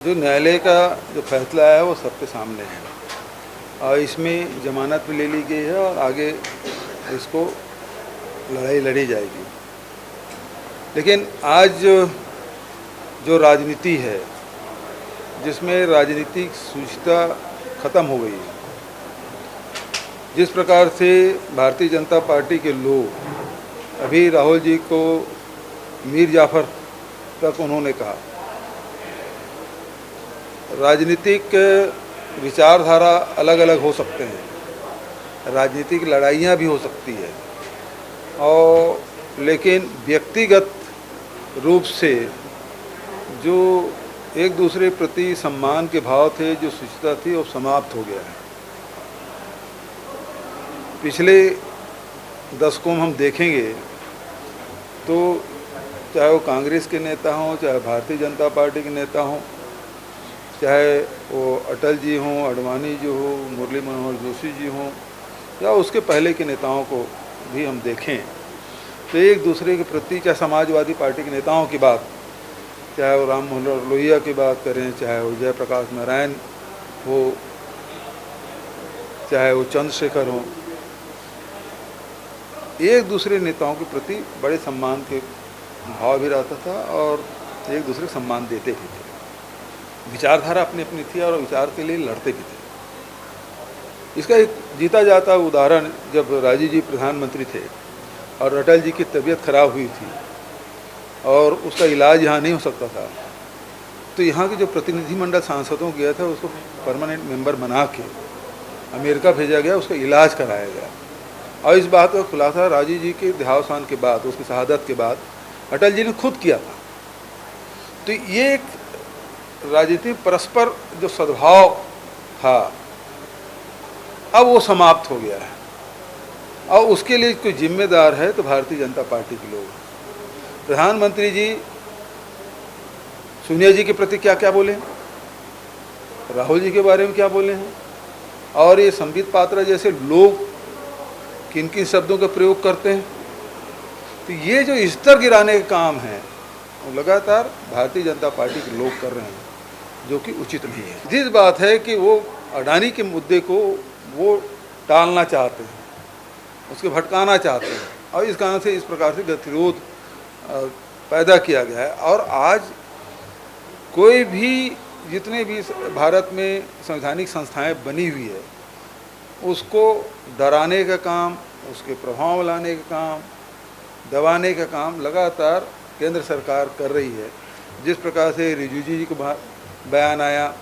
जो न्यायालय का जो फैसला है वो सबके सामने है और इसमें जमानत भी ले ली गई है और आगे इसको लड़ाई लड़ी जाएगी। लेकिन आज जो राजनीति है जिसमें राजनीतिक शुचिता ख़त्म हो गई है, जिस प्रकार से भारतीय जनता पार्टी के लोग अभी राहुल जी को मीर जाफ़र तक उन्होंने कहा, राजनीतिक विचारधारा अलग अलग हो सकते हैं, राजनीतिक लड़ाइयाँ भी हो सकती है और लेकिन व्यक्तिगत रूप से जो एक दूसरे प्रति सम्मान के भाव थे, जो शुचिता थी, वो समाप्त हो गया है। पिछले दशकों में हम देखेंगे तो चाहे वो कांग्रेस के नेता हों, चाहे भारतीय जनता पार्टी के नेता हों, चाहे वो अटल जी हों, आडवाणी जी हो, मुरली मनोहर जोशी जी हों या उसके पहले के नेताओं को भी हम देखें तो एक दूसरे के प्रति, चाहे समाजवादी पार्टी के नेताओं की बात, चाहे वो राम मनोहर लोहिया की बात करें, चाहे वो जयप्रकाश नारायण हो, चाहे वो चंद्रशेखर हो, एक दूसरे नेताओं के प्रति बड़े सम्मान के भाव भी रहता था और एक दूसरे को सम्मान देते भी थे। विचारधारा अपनी अपनी थी और विचार के लिए लड़ते भी थे। इसका एक जीता जाता उदाहरण, जब राजीव जी प्रधानमंत्री थे और अटल जी की तबीयत खराब हुई थी और उसका इलाज यहाँ नहीं हो सकता था, तो यहाँ के जो प्रतिनिधिमंडल सांसदों गया था उसको परमानेंट मेंबर बना के अमेरिका भेजा गया, उसका इलाज कराया गया। और इस बात का खुलासा राजीव जी के देहावसान के बाद, उसकी शहादत के बाद अटल जी ने खुद किया था। तो ये एक राजनीति परस्पर जो सद्भाव था, अब वो समाप्त हो गया है और उसके लिए कोई जिम्मेदार है तो भारतीय जनता पार्टी के लोग। प्रधानमंत्री जी सोनिया जी के प्रति क्या क्या बोले, राहुल जी के बारे में क्या बोले हैं, और ये संबित पात्रा जैसे लोग किन किन शब्दों का प्रयोग करते हैं। तो ये जो स्तर गिराने का काम है वो लगातार भारतीय जनता पार्टी के लोग कर रहे हैं, जो कि उचित नहीं है। जिस बात है कि वो अडानी के मुद्दे को वो टालना चाहते हैं, उसके भटकाना चाहते हैं और इस कारण से इस प्रकार से गतिरोध पैदा किया गया है। और आज कोई भी, जितने भी भारत में संवैधानिक संस्थाएं बनी हुई है, उसको डराने का काम, उसके प्रभाव लाने का काम, दबाने का काम लगातार केंद्र सरकार कर रही है। जिस प्रकार से रिजिजू जी को बयान आया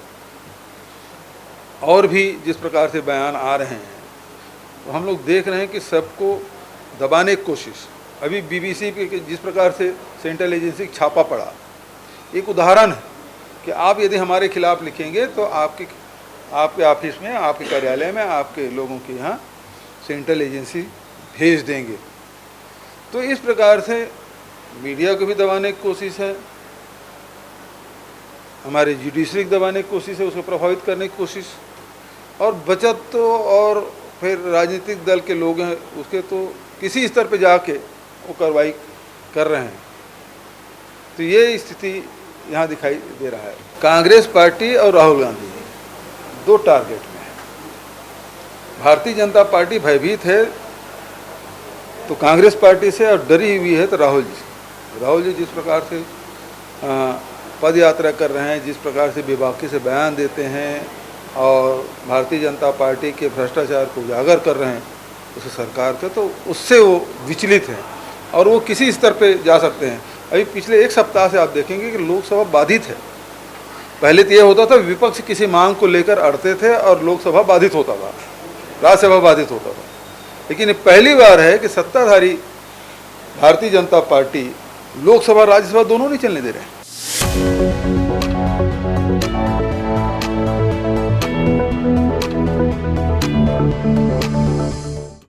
और भी जिस प्रकार से बयान आ रहे हैं, तो हम लोग देख रहे हैं कि सबको दबाने की कोशिश। अभी बीबीसी पे जिस प्रकार से सेंट्रल एजेंसी छापा पड़ा, एक उदाहरण है कि आप यदि हमारे खिलाफ लिखेंगे तो आपके ऑफिस में, आपके कार्यालय में, आपके लोगों के यहाँ सेंट्रल एजेंसी भेज देंगे। तो इस प्रकार से मीडिया को भी दबाने की कोशिश है, हमारे जुडिशरी को दबाने की कोशिश है, उसको प्रभावित करने की कोशिश, और बचत तो और फिर राजनीतिक दल के लोग हैं उसके तो किसी स्तर पे जाके वो कार्रवाई कर रहे हैं। तो ये स्थिति यहाँ दिखाई दे रहा है। कांग्रेस पार्टी और राहुल गांधी दो टारगेट में है। भारतीय जनता पार्टी भयभीत है तो कांग्रेस पार्टी से, और डरी हुई है तो राहुल जी से। राहुल जी जिस प्रकार से पद यात्रा कर रहे हैं, जिस प्रकार से बेबाकी से बयान देते हैं और भारतीय जनता पार्टी के भ्रष्टाचार को उजागर कर रहे हैं उस सरकार के, तो उससे वो विचलित हैं और वो किसी स्तर पे जा सकते हैं। अभी पिछले एक सप्ताह से आप देखेंगे कि लोकसभा बाधित है। पहले तो ये होता था विपक्ष किसी मांग को लेकर अड़ते थे और लोकसभा बाधित होता था, राज्यसभा बाधित होता था, लेकिन ये पहली बार है कि सत्ताधारी भारतीय जनता पार्टी लोकसभा राज्यसभा दोनों नहीं चलने दे रहे हैं।